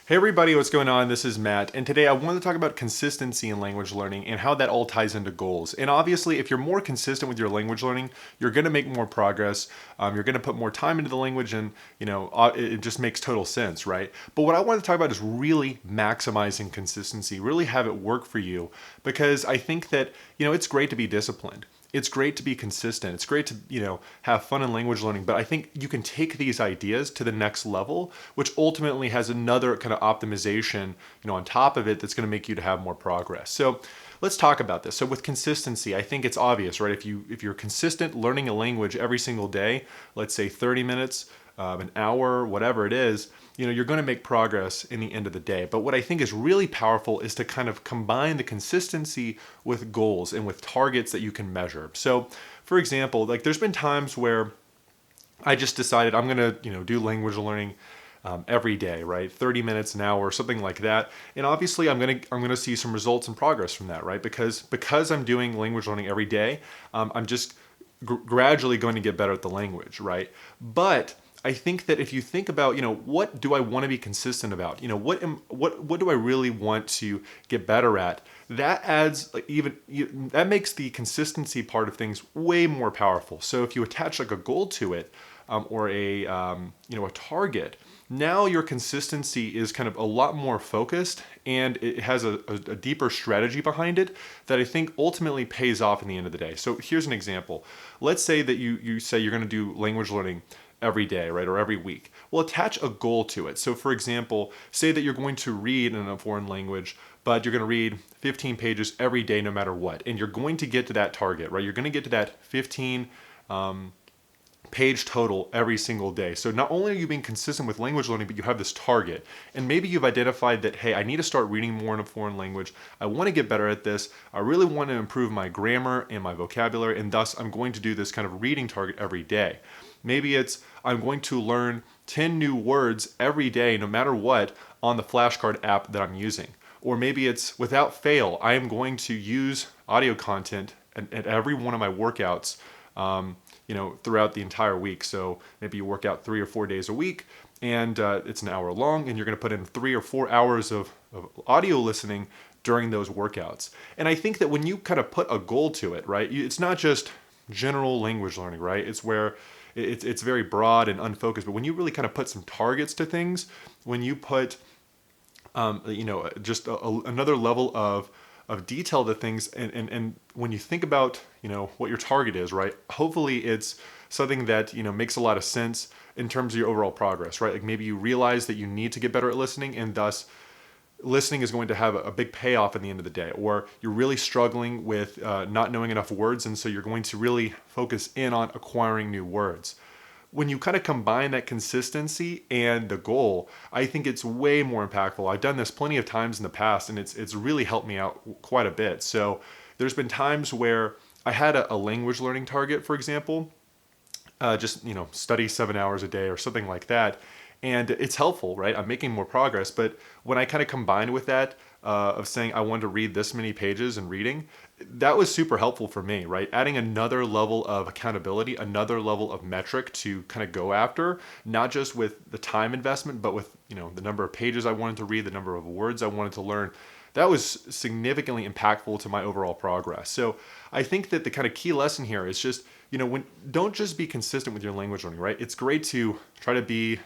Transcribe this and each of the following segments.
Hey everybody, what's going on? This is Matt, and today I want to talk about consistency in language learning and how that all ties into goals. And obviously, if you're more consistent with your language learning, you're going to make more progress. You're going to put more time into the language, and it just makes total sense, right? But what I want to talk about is really maximizing consistency, really have it work for you, because I think that it's great to be disciplined. It's great to be consistent. It's great to, have fun in language learning, but I think you can take these ideas to the next level, which ultimately has another kind of optimization, on top of it that's going to make you to have more progress. So let's talk about this. So with consistency, I think it's obvious, right? If you're consistent learning a language every single day, let's say 30 minutes, an hour, whatever it is, you're going to make progress in the end of the day. But what I think is really powerful is to kind of combine the consistency with goals and with targets that you can measure. So, for example, like there's been times where I just decided I'm going to, do language learning every day, right? 30 minutes an hour, something like that. And obviously, I'm gonna see some results and progress from that, right? Because I'm doing language learning every day, I'm just gradually going to get better at the language, right? But I think that if you think about, what do I want to be consistent about? What do I really want to get better at? That adds like that makes the consistency part of things way more powerful. So if you attach like a goal to it, or a target, now your consistency is kind of a lot more focused, and it has a deeper strategy behind it that I think ultimately pays off in the end of the day. So here's an example. Let's say that you say you're going to do language learning every day, right, or every week. Well, attach a goal to it. So for example, say that you're going to read in a foreign language, but you're going to read 15 pages every day no matter what, and you're going to get to that target, right? You're going to get to that 15 page total every single day. So not only are you being consistent with language learning, but you have this target. And maybe you've identified that, hey, I need to start reading more in a foreign language. I want to get better at this. I really want to improve my grammar and my vocabulary, and thus I'm going to do this kind of reading target every day. Maybe it's I'm going to learn 10 new words every day, no matter what, on the flashcard app that I'm using. Or maybe it's without fail, I am going to use audio content at every one of my workouts, throughout the entire week. So maybe you work out 3 or 4 days a week, and it's an hour long, and you're going to put in 3 or 4 hours of audio listening during those workouts. And I think that when you kind of put a goal to it, right, it's not just general language learning, right? It's where it's very broad and unfocused. But when you really kind of put some targets to things, when you put just another level of detail to things, and when you think about what your target is, right, hopefully it's something that makes a lot of sense in terms of your overall progress, right? Like maybe you realize that you need to get better at listening, and thus listening is going to have a big payoff at the end of the day. Or you're really struggling with not knowing enough words, and so you're going to really focus in on acquiring new words. When you kind of combine that consistency and the goal, I think it's way more impactful. I've done this plenty of times in the past, and it's really helped me out quite a bit. So there's been times where I had a language learning target, for example, just study 7 hours a day or something like that, and it's helpful, right? I'm making more progress. But when I kind of combined with that, of saying I wanted to read this many pages and reading, that was super helpful for me, right? Adding another level of accountability, another level of metric to kind of go after, not just with the time investment, but with the number of pages I wanted to read, the number of words I wanted to learn. That was significantly impactful to my overall progress. So I think that the kind of key lesson here is just when don't just be consistent with your language learning, right? It's great to try to be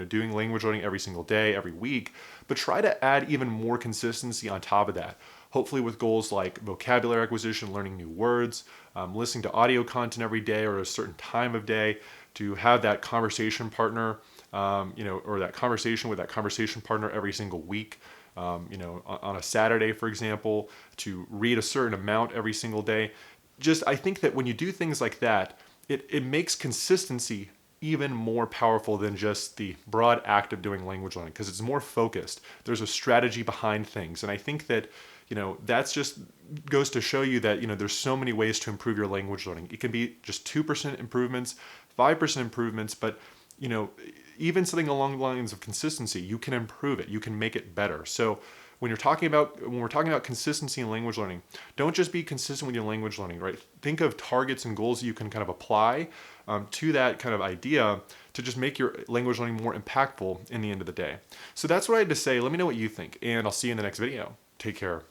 doing language learning every single day, every week, but try to add even more consistency on top of that. Hopefully with goals like vocabulary acquisition, learning new words, listening to audio content every day or a certain time of day, to have that conversation partner, or that conversation with that conversation partner every single week. On a Saturday, for example, to read a certain amount every single day. Just, I think that when you do things like that, it makes consistency even more powerful than just the broad act of doing language learning, because it's more focused. There's a strategy behind things. And I think that, that's just goes to show you that, there's so many ways to improve your language learning. It can be just 2% improvements, 5% improvements, but, even something along the lines of consistency, you can improve it. You can make it better. So when we're talking about consistency in language learning, don't just be consistent with your language learning, right? Think of targets and goals that you can kind of apply to that kind of idea to just make your language learning more impactful in the end of the day. So that's what I had to say. Let me know what you think, and I'll see you in the next video. Take care.